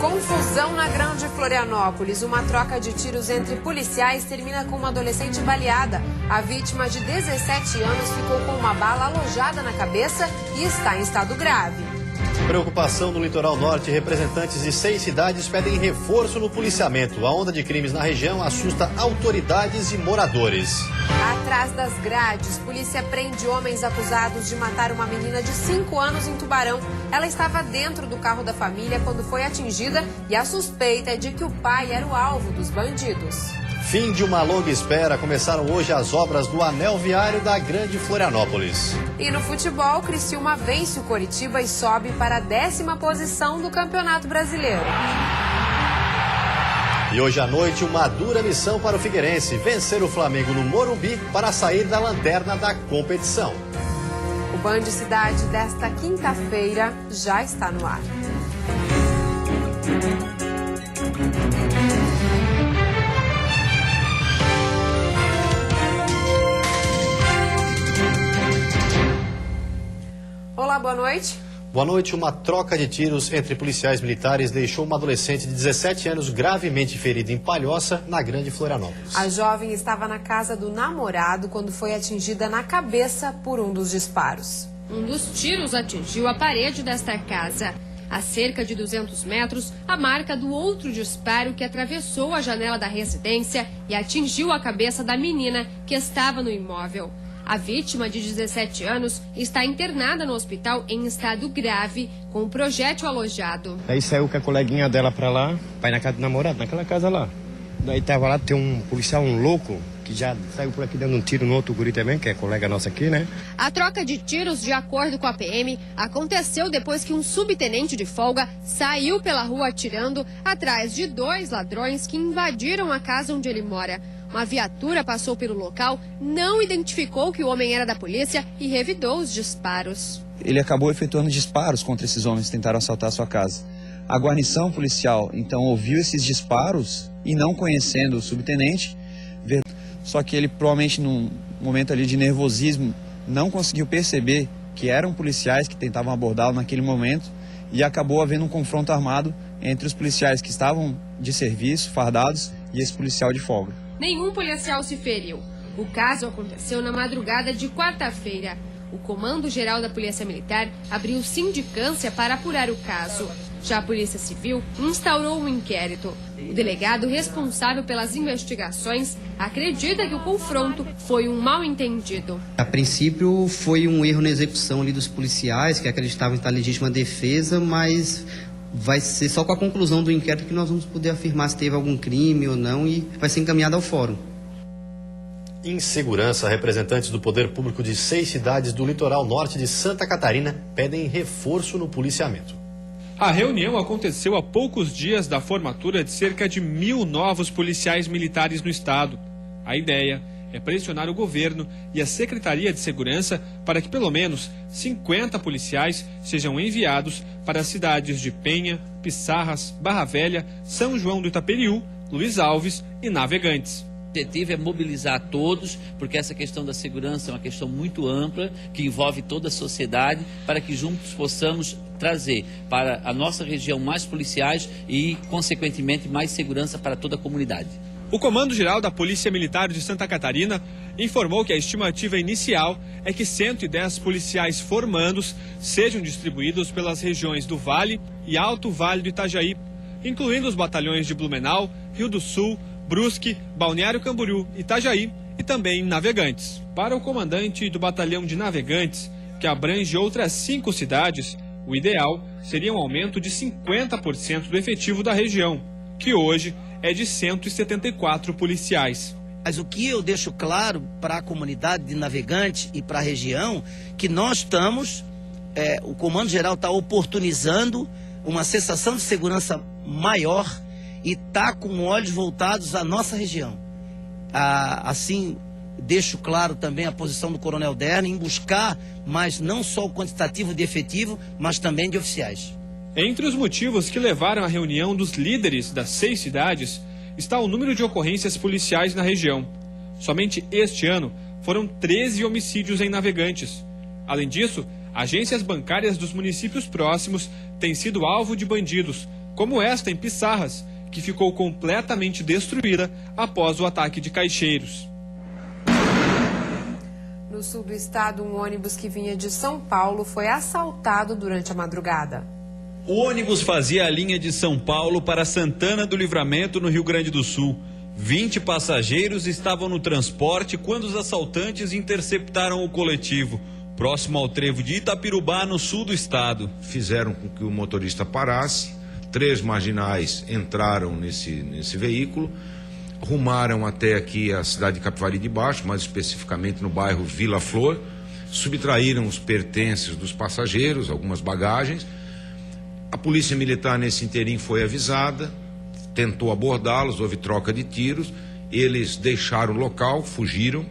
Confusão na Grande Florianópolis. Uma troca de tiros entre policiais termina com uma adolescente baleada. A vítima, de 17 anos, ficou com uma bala alojada na cabeça e está em estado grave. Preocupação no litoral norte. Representantes de 6 cidades pedem reforço no policiamento. A onda de crimes na região assusta autoridades e moradores. Atrás das grades, polícia prende homens acusados de matar uma menina de 5 anos em Tubarão. Ela estava dentro do carro da família quando foi atingida e a suspeita é de que o pai era o alvo dos bandidos. Fim de uma longa espera. Começaram hoje as obras do anel viário da Grande Florianópolis. E no futebol, Criciúma vence o Coritiba e sobe para a 10ª posição do Campeonato Brasileiro. E hoje à noite, uma dura missão para o Figueirense: vencer o Flamengo no Morumbi para sair da lanterna da competição. O Band Cidade desta quinta-feira já está no ar. Olá, boa noite. Boa noite. Uma troca de tiros entre policiais militares deixou uma adolescente de 17 anos gravemente ferida em Palhoça, na Grande Florianópolis. A jovem estava na casa do namorado quando foi atingida na cabeça por um dos disparos. Um dos tiros atingiu a parede desta casa. A cerca de 200 metros, a marca do outro disparo que atravessou a janela da residência e atingiu a cabeça da menina que estava no imóvel. A vítima, de 17 anos, está internada no hospital em estado grave, com um projétil alojado. Aí saiu com a coleguinha dela pra lá, vai na casa do namorado, naquela casa lá. Daí tava lá, tem um policial, um louco, que já saiu por aqui dando um tiro no outro guri também, que é colega nossa aqui, né? A troca de tiros, de acordo com a PM, aconteceu depois que um subtenente de folga saiu pela rua atirando atrás de 2 ladrões que invadiram a casa onde ele mora. Uma viatura passou pelo local, não identificou que o homem era da polícia e revidou os disparos. Ele acabou efetuando disparos contra esses homens que tentaram assaltar a sua casa. A guarnição policial, então, ouviu esses disparos e, não conhecendo o subtenente, só que ele provavelmente, num momento ali de nervosismo, não conseguiu perceber que eram policiais que tentavam abordá-lo naquele momento e acabou havendo um confronto armado entre os policiais que estavam de serviço, fardados, e esse policial de folga. Nenhum policial se feriu. O caso aconteceu na madrugada de quarta-feira. O Comando Geral da Polícia Militar abriu sindicância para apurar o caso. Já a Polícia Civil instaurou um inquérito. O delegado responsável pelas investigações acredita que o confronto foi um mal-entendido. A princípio foi um erro na execução ali dos policiais, que acreditavam estar em legítima defesa, mas vai ser só com a conclusão do inquérito que nós vamos poder afirmar se teve algum crime ou não e vai ser encaminhado ao fórum. Insegurança. Representantes do poder público de 6 cidades do litoral norte de Santa Catarina pedem reforço no policiamento. A reunião aconteceu há poucos dias da formatura de cerca de 1.000 novos policiais militares no estado. A ideia é pressionar o governo e a Secretaria de Segurança para que pelo menos 50 policiais sejam enviados para as cidades de Penha, Pissarras, Barra Velha, São João do Itaperiú, Luiz Alves e Navegantes. O objetivo é mobilizar todos, porque essa questão da segurança é uma questão muito ampla, que envolve toda a sociedade, para que juntos possamos trazer para a nossa região mais policiais e, consequentemente, mais segurança para toda a comunidade. O Comando Geral da Polícia Militar de Santa Catarina informou que a estimativa inicial é que 110 policiais formandos sejam distribuídos pelas regiões do Vale e Alto Vale do Itajaí, incluindo os batalhões de Blumenau, Rio do Sul, Brusque, Balneário Camboriú, Itajaí e também Navegantes. Para o comandante do batalhão de Navegantes, que abrange outras 5 cidades, o ideal seria um aumento de 50% do efetivo da região, que hoje é de 174 policiais. Mas o que eu deixo claro para a comunidade de Navegantes e para a região, que nós estamos, o Comando Geral está oportunizando uma sensação de segurança maior e está com olhos voltados à nossa região. Assim, deixo claro também a posição do Coronel Derni em buscar mais não só o quantitativo de efetivo, mas também de oficiais. Entre os motivos que levaram à reunião dos líderes das 6 cidades está o número de ocorrências policiais na região. Somente este ano foram 13 homicídios em Navegantes. Além disso, agências bancárias dos municípios próximos têm sido alvo de bandidos, como esta em Pissarras, que ficou completamente destruída após o ataque de caixeiros. No sul do estado, um ônibus que vinha de São Paulo foi assaltado durante a madrugada. O ônibus fazia a linha de São Paulo para Santana do Livramento, no Rio Grande do Sul. 20 passageiros estavam no transporte quando os assaltantes interceptaram o coletivo, próximo ao trevo de Itapirubá, no sul do estado. Fizeram com que o motorista parasse, 3 marginais entraram nesse veículo, rumaram até aqui a cidade de Capivari de Baixo, mais especificamente no bairro Vila Flor, subtraíram os pertences dos passageiros, algumas bagagens. A polícia militar nesse interim foi avisada, tentou abordá-los, houve troca de tiros, eles deixaram o local, fugiram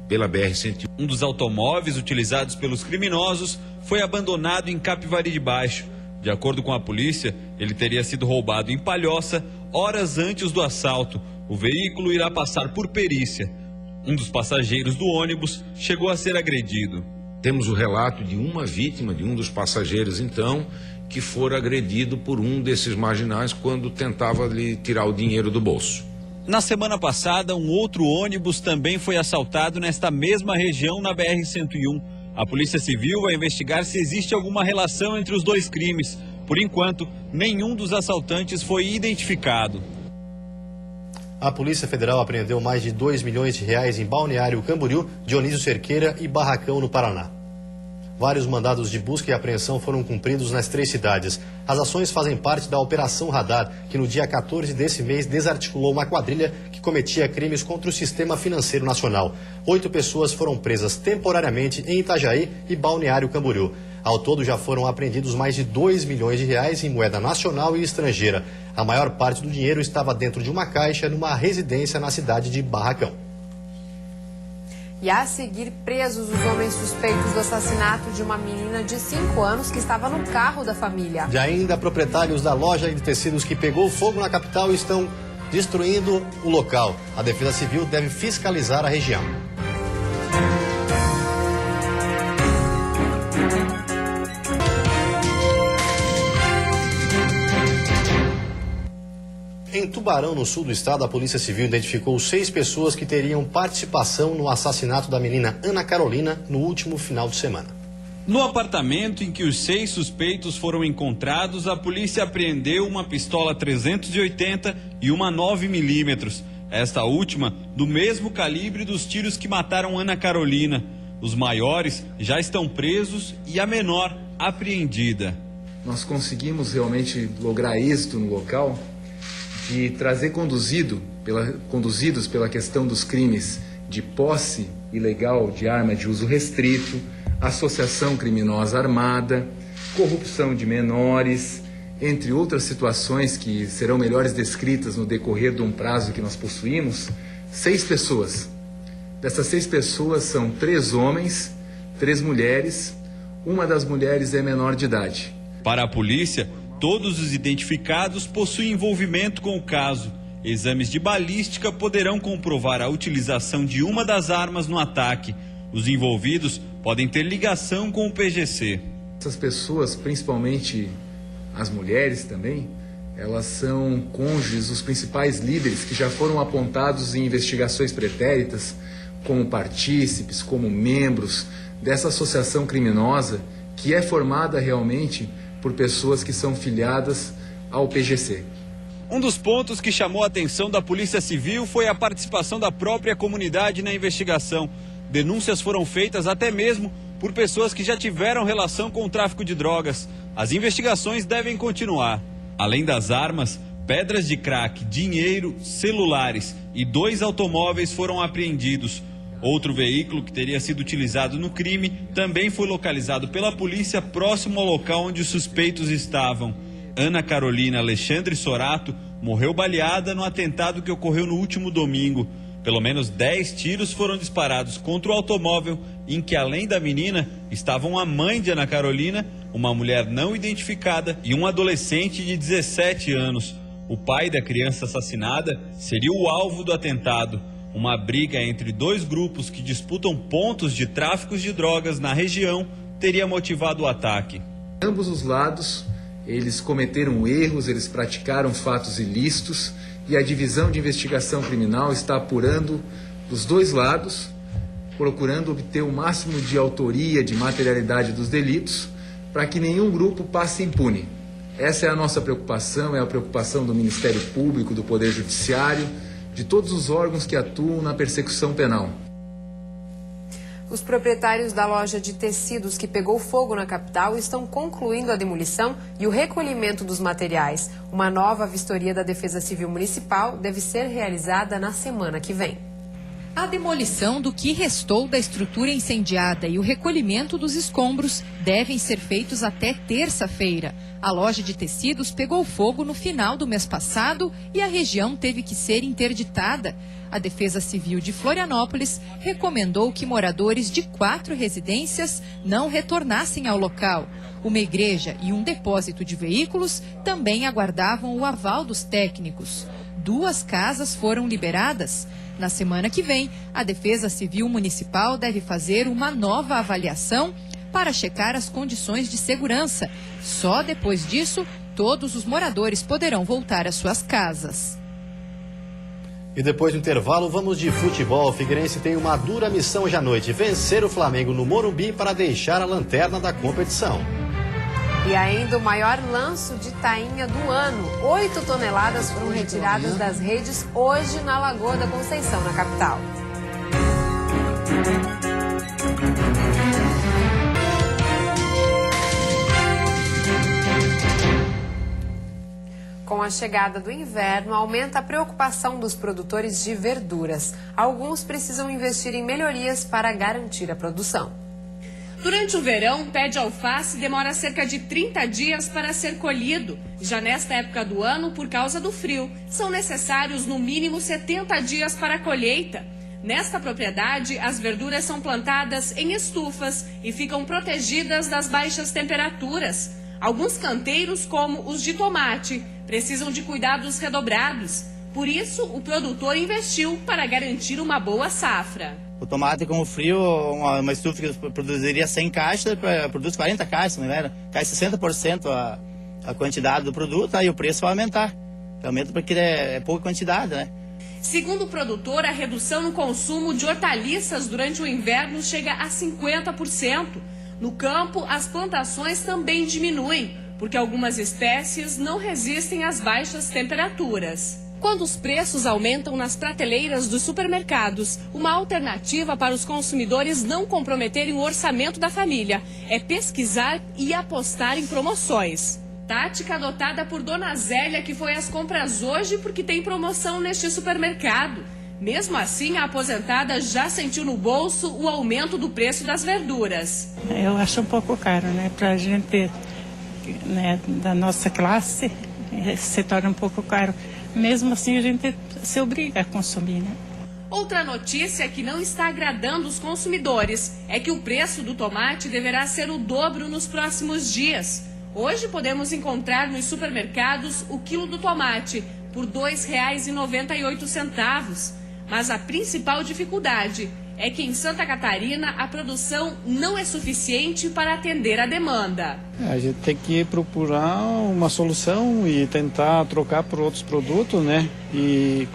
pela BR-101. Um dos automóveis utilizados pelos criminosos foi abandonado em Capivari de Baixo. De acordo com a polícia, ele teria sido roubado em Palhoça horas antes do assalto. O veículo irá passar por perícia. Um dos passageiros do ônibus chegou a ser agredido. Temos o relato de uma vítima, de um dos passageiros, então, que fora agredido por um desses marginais quando tentava lhe tirar o dinheiro do bolso. Na semana passada, um outro ônibus também foi assaltado nesta mesma região, na BR-101. A Polícia Civil vai investigar se existe alguma relação entre os dois crimes. Por enquanto, nenhum dos assaltantes foi identificado. A Polícia Federal apreendeu mais de R$2 milhões em Balneário Camboriú, Dionísio Cerqueira e Barracão, no Paraná. Vários mandados de busca e apreensão foram cumpridos nas 3 cidades. As ações fazem parte da Operação Radar, que no dia 14 desse mês desarticulou uma quadrilha que cometia crimes contra o sistema financeiro nacional. 8 pessoas foram presas temporariamente em Itajaí e Balneário Camboriú. Ao todo já foram apreendidos mais de R$2 milhões em moeda nacional e estrangeira. A maior parte do dinheiro estava dentro de uma caixa numa residência na cidade de Barracão. E a seguir, presos os homens suspeitos do assassinato de uma menina de 5 anos que estava no carro da família. E ainda, proprietários da loja de tecidos que pegou fogo na capital estão destruindo o local. A Defesa Civil deve fiscalizar a região. Em Tubarão, no sul do estado, a Polícia Civil identificou 6 pessoas que teriam participação no assassinato da menina Ana Carolina no último final de semana. No apartamento em que os 6 suspeitos foram encontrados, a polícia apreendeu uma pistola 380 e uma 9mm. Esta última, do mesmo calibre dos tiros que mataram Ana Carolina. Os maiores já estão presos e a menor apreendida. Nós conseguimos realmente lograr êxito no local de trazer conduzidos pela questão dos crimes de posse ilegal de arma de uso restrito, associação criminosa armada, corrupção de menores, entre outras situações que serão melhores descritas no decorrer de um prazo que nós possuímos, 6 pessoas. Dessas 6 pessoas são 3 homens, 3 mulheres, uma das mulheres é menor de idade. Para a polícia, todos os identificados possuem envolvimento com o caso. Exames de balística poderão comprovar a utilização de uma das armas no ataque. Os envolvidos podem ter ligação com o PGC. Essas pessoas, principalmente as mulheres também, elas são cônjuges dos principais líderes que já foram apontados em investigações pretéritas como partícipes, como membros dessa associação criminosa que é formada realmente por pessoas que são filiadas ao PGC. Um dos pontos que chamou a atenção da Polícia Civil foi a participação da própria comunidade na investigação. Denúncias foram feitas até mesmo por pessoas que já tiveram relação com o tráfico de drogas. As investigações devem continuar. Além das armas, pedras de crack, dinheiro, celulares e 2 automóveis foram apreendidos. Outro veículo que teria sido utilizado no crime também foi localizado pela polícia próximo ao local onde os suspeitos estavam. Ana Carolina Alexandre Sorato morreu baleada no atentado que ocorreu no último domingo. Pelo menos 10 tiros foram disparados contra o automóvel em que, além da menina, estavam a mãe de Ana Carolina, uma mulher não identificada e um adolescente de 17 anos. O pai da criança assassinada seria o alvo do atentado. Uma briga entre 2 grupos que disputam pontos de tráfico de drogas na região teria motivado o ataque. Ambos os lados eles cometeram erros, eles praticaram fatos ilícitos e a Divisão de Investigação Criminal está apurando dos dois lados, procurando obter o máximo de autoria, de materialidade dos delitos, para que nenhum grupo passe impune. Essa é a nossa preocupação, é a preocupação do Ministério Público, do Poder Judiciário, de todos os órgãos que atuam na persecução penal. Os proprietários da loja de tecidos que pegou fogo na capital estão concluindo a demolição e o recolhimento dos materiais. Uma nova vistoria da Defesa Civil Municipal deve ser realizada na semana que vem. A demolição do que restou da estrutura incendiada e o recolhimento dos escombros devem ser feitos até terça-feira. A loja de tecidos pegou fogo no final do mês passado e a região teve que ser interditada. A Defesa Civil de Florianópolis recomendou que moradores de 4 residências não retornassem ao local. Uma igreja e um depósito de veículos também aguardavam o aval dos técnicos. 2 casas foram liberadas. Na semana que vem, a Defesa Civil Municipal deve fazer uma nova avaliação para checar as condições de segurança. Só depois disso, todos os moradores poderão voltar às suas casas. E depois do intervalo, vamos de futebol. O Figueirense tem uma dura missão hoje à noite: vencer o Flamengo no Morumbi para deixar a lanterna da competição. E ainda o maior lanço de tainha do ano. 8 toneladas foram retiradas das redes hoje na Lagoa da Conceição, na capital. Com a chegada do inverno, aumenta a preocupação dos produtores de verduras. Alguns precisam investir em melhorias para garantir a produção. Durante o verão, o pé de alface demora cerca de 30 dias para ser colhido. Já nesta época do ano, por causa do frio, são necessários no mínimo 70 dias para a colheita. Nesta propriedade, as verduras são plantadas em estufas e ficam protegidas das baixas temperaturas. Alguns canteiros, como os de tomate, precisam de cuidados redobrados. Por isso, o produtor investiu para garantir uma boa safra. O tomate com o frio, uma estufa que produziria 100 caixas, produz 40 caixas, não é? Cai 60% a quantidade do produto, aí o preço vai aumentar. Aumenta porque é pouca quantidade, né? Segundo o produtor, a redução no consumo de hortaliças durante o inverno chega a 50%. No campo, as plantações também diminuem, porque algumas espécies não resistem às baixas temperaturas. Quando os preços aumentam nas prateleiras dos supermercados, uma alternativa para os consumidores não comprometerem o orçamento da família é pesquisar e apostar em promoções. Tática adotada por Dona Zélia, que foi às compras hoje porque tem promoção neste supermercado. Mesmo assim, a aposentada já sentiu no bolso o aumento do preço das verduras. Eu acho um pouco caro, né? Para a gente, né, da nossa classe, se torna um pouco caro. Mesmo assim, a gente se obriga a consumir, né? Outra notícia que não está agradando os consumidores é que o preço do tomate deverá ser o dobro nos próximos dias. Hoje podemos encontrar nos supermercados o quilo do tomate por R$ 2,98. Mas a principal dificuldade é que em Santa Catarina a produção não é suficiente para atender a demanda. A gente tem que procurar uma solução e tentar trocar por outros produtos, né?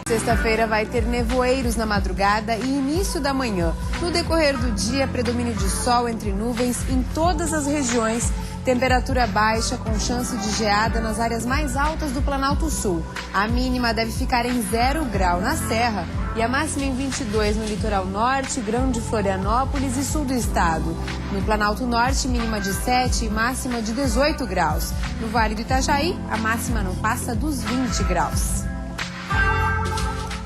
Sexta-feira vai ter nevoeiros na madrugada e início da manhã. No decorrer do dia, predomínio de sol entre nuvens em todas as regiões. Temperatura baixa com chance de geada nas áreas mais altas do Planalto Sul. A mínima deve ficar em 0 grau na Serra e a máxima em 22 no litoral norte, Grande Florianópolis e sul do estado. No Planalto Norte, mínima de 7 e máxima de 18 graus. No Vale do Itajaí, a máxima não passa dos 20 graus.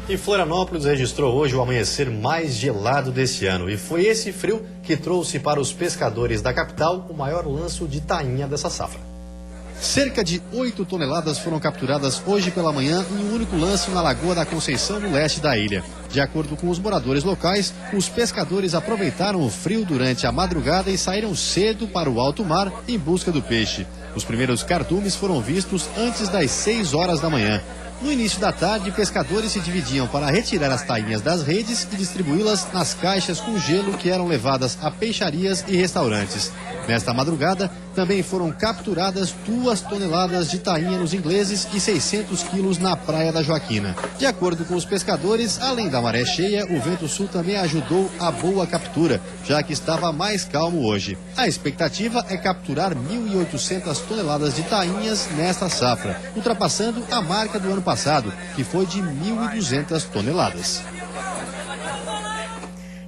E Florianópolis registrou hoje o amanhecer mais gelado desse ano. E foi esse frio que trouxe para os pescadores da capital o maior lanço de tainha dessa safra. Cerca de 8 toneladas foram capturadas hoje pela manhã em um único lance na Lagoa da Conceição, no leste da ilha. De acordo com os moradores locais, os pescadores aproveitaram o frio durante a madrugada e saíram cedo para o alto mar em busca do peixe. Os primeiros cardumes foram vistos antes das 6 horas da manhã. No início da tarde, pescadores se dividiam para retirar as tainhas das redes e distribuí-las nas caixas com gelo que eram levadas a peixarias e restaurantes. Nesta madrugada, também foram capturadas 2 toneladas de tainha nos ingleses e 600 quilos na Praia da Joaquina. De acordo com os pescadores, além da maré cheia, o vento sul também ajudou a boa captura, já que estava mais calmo hoje. A expectativa é capturar 1.800 toneladas de tainhas nesta safra, ultrapassando a marca do ano passado, que foi de 1.200 toneladas.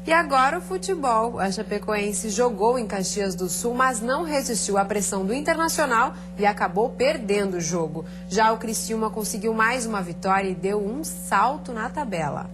E agora o futebol. A Chapecoense jogou em Caxias do Sul, mas não resistiu à pressão do Internacional e acabou perdendo o jogo. Já o Criciúma conseguiu mais uma vitória e deu um salto na tabela.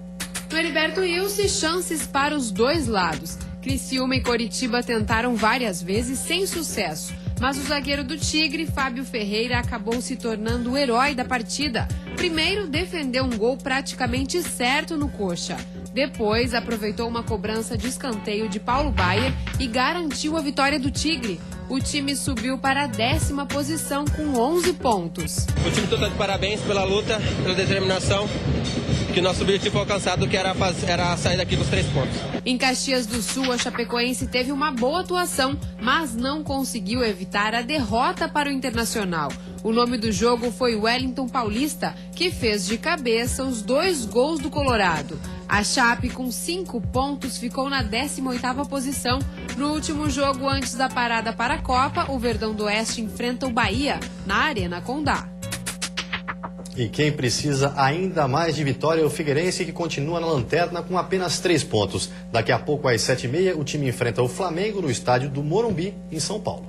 No Heriberto Wilson, chances para os dois lados. Criciúma e Coritiba tentaram várias vezes sem sucesso, mas o zagueiro do Tigre, Fábio Ferreira, acabou se tornando o herói da partida. Primeiro, defendeu um gol praticamente certo no coxa. Depois, aproveitou uma cobrança de escanteio de Paulo Baier e garantiu a vitória do Tigre. O time subiu para a 10ª posição com 11 pontos. O time todo está de parabéns pela luta, pela determinação, que nosso objetivo foi alcançado, que era sair daqui com os 3 pontos. Em Caxias do Sul, a Chapecoense teve uma boa atuação, mas não conseguiu evitar a derrota para o Internacional. O nome do jogo foi Wellington Paulista, que fez de cabeça os 2 gols do Colorado. A Chape, com 5 pontos, ficou na 18ª posição. No último jogo antes da parada para a Copa, o Verdão do Oeste enfrenta o Bahia na Arena Condá. E quem precisa ainda mais de vitória é o Figueirense, que continua na lanterna com apenas 3 pontos. Daqui a pouco, às 7h30, o time enfrenta o Flamengo no estádio do Morumbi, em São Paulo.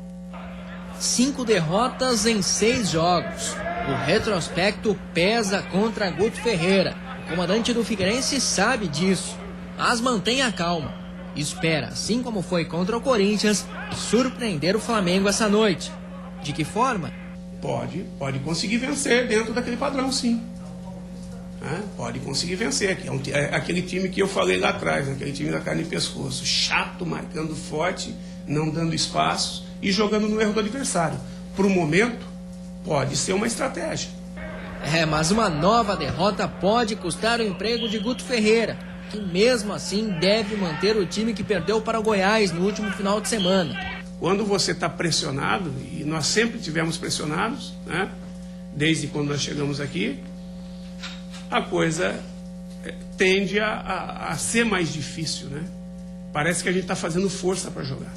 5 derrotas em 6 jogos. O retrospecto pesa contra Guto Ferreira. O comandante do Figueirense sabe disso, mas mantém a calma. Espera, assim como foi contra o Corinthians, surpreender o Flamengo essa noite. De que forma? Pode conseguir vencer dentro daquele padrão, sim. Pode conseguir vencer. É aquele time que eu falei lá atrás, aquele time da carne e pescoço. Chato, marcando forte, não dando espaço e jogando no erro do adversário. Para o momento, pode ser uma estratégia. Mas uma nova derrota pode custar o emprego de Guto Ferreira, que mesmo assim deve manter o time que perdeu para o Goiás no último final de semana. Quando você está pressionado, e nós sempre tivemos pressionados, né? Desde quando nós chegamos aqui, a coisa tende a ser mais difícil, né? Parece que a gente está fazendo força para jogar.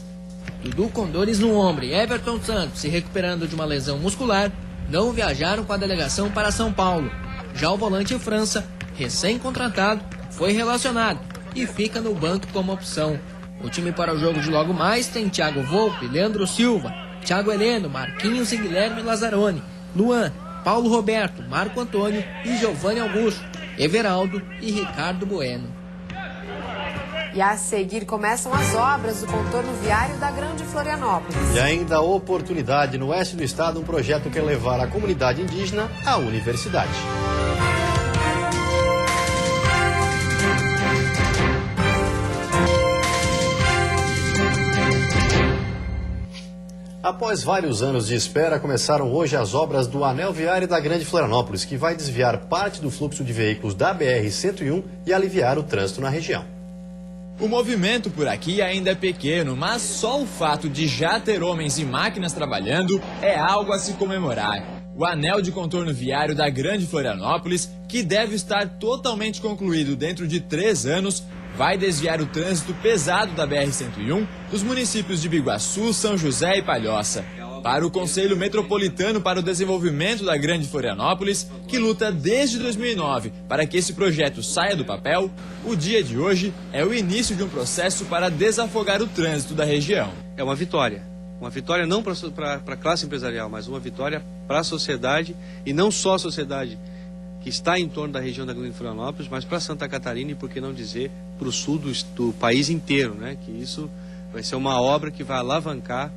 Dudu com dores no ombro e Everton Santos se recuperando de uma lesão muscular não viajaram com a delegação para São Paulo. Já o volante França, recém-contratado, foi relacionado e fica no banco como opção. O time para o jogo de logo mais tem Thiago Volpe, Leandro Silva, Thiago Heleno, Marquinhos e Guilherme Lazzaroni, Luan, Paulo Roberto, Marco Antônio e Giovanni Augusto, Everaldo e Ricardo Bueno. E a seguir começam as obras do contorno viário da Grande Florianópolis. E ainda a oportunidade no oeste do estado, um projeto que quer levar a comunidade indígena à universidade. Após vários anos de espera, começaram hoje as obras do Anel Viário da Grande Florianópolis, que vai desviar parte do fluxo de veículos da BR-101 e aliviar o trânsito na região. O movimento por aqui ainda é pequeno, mas só o fato de já ter homens e máquinas trabalhando é algo a se comemorar. O anel de contorno viário da Grande Florianópolis, que deve estar totalmente concluído dentro de 3 anos, vai desviar o trânsito pesado da BR-101 dos municípios de Biguaçu, São José e Palhoça. Para o Conselho Metropolitano para o Desenvolvimento da Grande Florianópolis, que luta desde 2009 para que esse projeto saia do papel, o dia de hoje é o início de um processo para desafogar o trânsito da região. É uma vitória não para a classe empresarial, mas uma vitória para a sociedade, e não só a sociedade que está em torno da região da Grande Florianópolis, mas para Santa Catarina e, por que não dizer, para o sul do país inteiro, né? Que isso vai ser uma obra que vai alavancar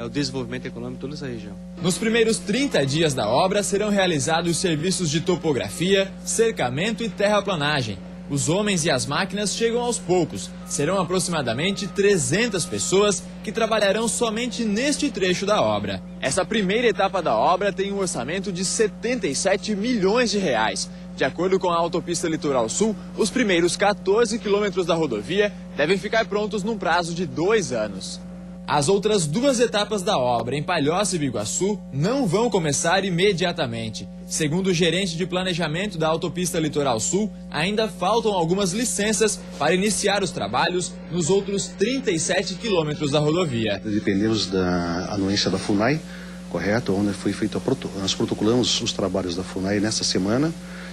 o desenvolvimento econômico de toda essa região. Nos primeiros 30 dias da obra serão realizados serviços de topografia, cercamento e terraplanagem. Os homens e as máquinas chegam aos poucos. Serão aproximadamente 300 pessoas que trabalharão somente neste trecho da obra. Essa primeira etapa da obra tem um orçamento de 77 milhões de reais. De acordo com a Autopista Litoral Sul, os primeiros 14 quilômetros da rodovia devem ficar prontos num prazo de 2 anos. As outras 2 etapas da obra, em Palhoça e Biguaçu, não vão começar imediatamente. Segundo o gerente de planejamento da Autopista Litoral Sul, ainda faltam algumas licenças para iniciar os trabalhos nos outros 37 quilômetros da rodovia. Dependemos da anuência da FUNAI, correto? Onde foi feito nós protocolamos os trabalhos da FUNAI nesta semana.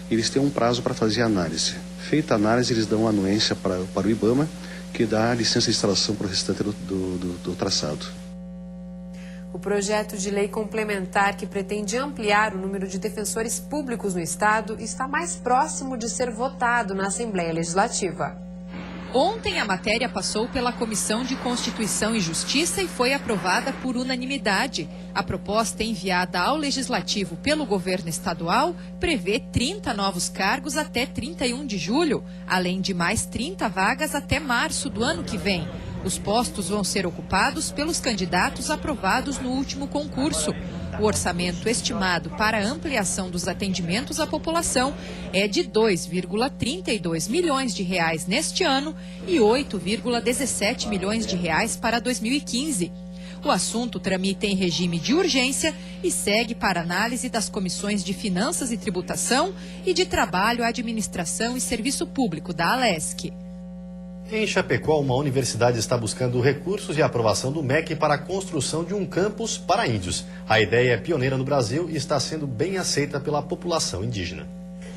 Eles têm um prazo para fazer a análise. Feita a análise, eles dão anuência para o IBAMA, que dá a licença de instalação para o restante do traçado. O projeto de lei complementar que pretende ampliar o número de defensores públicos no Estado está mais próximo de ser votado na Assembleia Legislativa. Ontem a matéria passou pela Comissão de Constituição e Justiça e foi aprovada por unanimidade. A proposta enviada ao Legislativo pelo governo estadual prevê 30 novos cargos até 31 de julho, além de mais 30 vagas até março do ano que vem. Os postos vão ser ocupados pelos candidatos aprovados no último concurso. O orçamento estimado para a ampliação dos atendimentos à população é de 2,32 milhões de reais neste ano e 8,17 milhões de reais para 2015. O assunto tramita em regime de urgência e segue para análise das comissões de Finanças e Tributação e de Trabalho, Administração e Serviço Público da ALESC. Em Chapecó, uma universidade está buscando recursos e aprovação do MEC para a construção de um campus para índios. A ideia é pioneira no Brasil e está sendo bem aceita pela população indígena.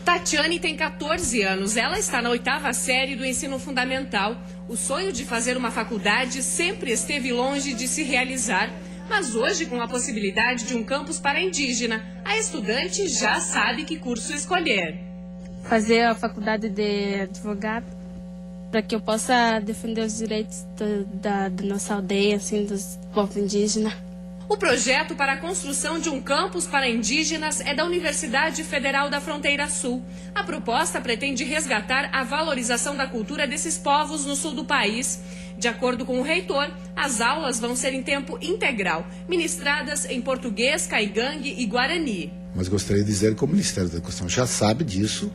Tatiane tem 14 anos. Ela está na 8ª série do ensino fundamental. O sonho de fazer uma faculdade sempre esteve longe de se realizar. Mas hoje, com a possibilidade de um campus para indígena, a estudante já sabe que curso escolher. Fazer a faculdade de advogado, para que eu possa defender os direitos da nossa aldeia, assim, dos povos indígenas. O projeto para a construção de um campus para indígenas é da Universidade Federal da Fronteira Sul. A proposta pretende resgatar a valorização da cultura desses povos no sul do país. De acordo com o reitor, as aulas vão ser em tempo integral, ministradas em português, caigangue e guarani. Mas gostaria de dizer que o Ministério da Educação já sabe disso,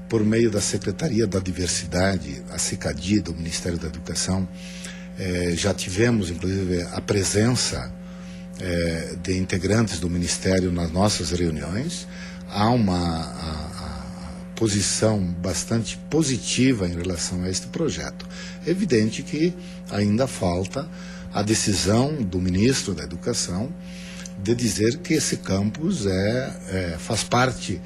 por meio da Secretaria da Diversidade, a SECADI, do Ministério da Educação. Já tivemos, inclusive, a presença de integrantes do Ministério nas nossas reuniões. Há uma posição bastante positiva em relação a este projeto. É evidente que ainda falta a decisão do ministro da Educação de dizer que esse campus faz parte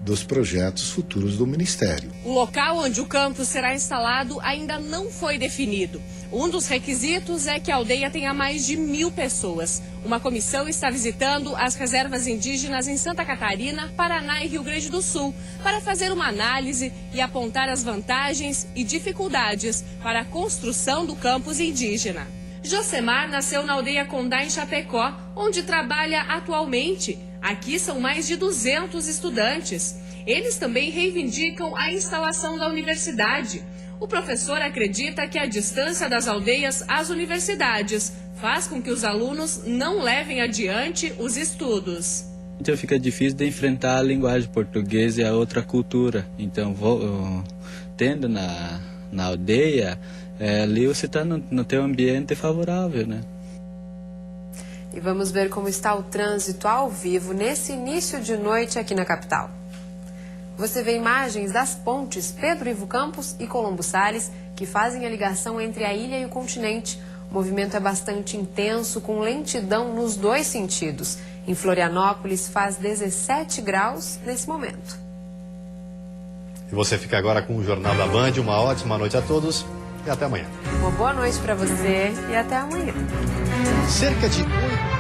dos projetos futuros do Ministério. O local onde o campus será instalado ainda não foi definido. Um dos requisitos é que a aldeia tenha mais de 1.000 pessoas. Uma comissão está visitando as reservas indígenas em Santa Catarina, Paraná e Rio Grande do Sul para fazer uma análise e apontar as vantagens e dificuldades para a construção do campus indígena. Josemar nasceu na aldeia Condá, em Chapecó, onde trabalha atualmente. Aqui são mais de 200 estudantes. Eles também reivindicam a instalação da universidade. O professor acredita que a distância das aldeias às universidades faz com que os alunos não levem adiante os estudos. Então fica difícil de enfrentar a linguagem portuguesa e a outra cultura. Então, tendo na aldeia, ali você está no teu ambiente favorável, né? E vamos ver como está o trânsito ao vivo nesse início de noite aqui na capital. Você vê imagens das pontes Pedro Ivo Campos e Colombo Salles, que fazem a ligação entre a ilha e o continente. O movimento é bastante intenso, com lentidão nos 2 sentidos. Em Florianópolis faz 17 graus nesse momento. E você fica agora com o Jornal da Band. Uma ótima noite a todos e até amanhã. Uma boa noite para você e até amanhã. Cerca de 8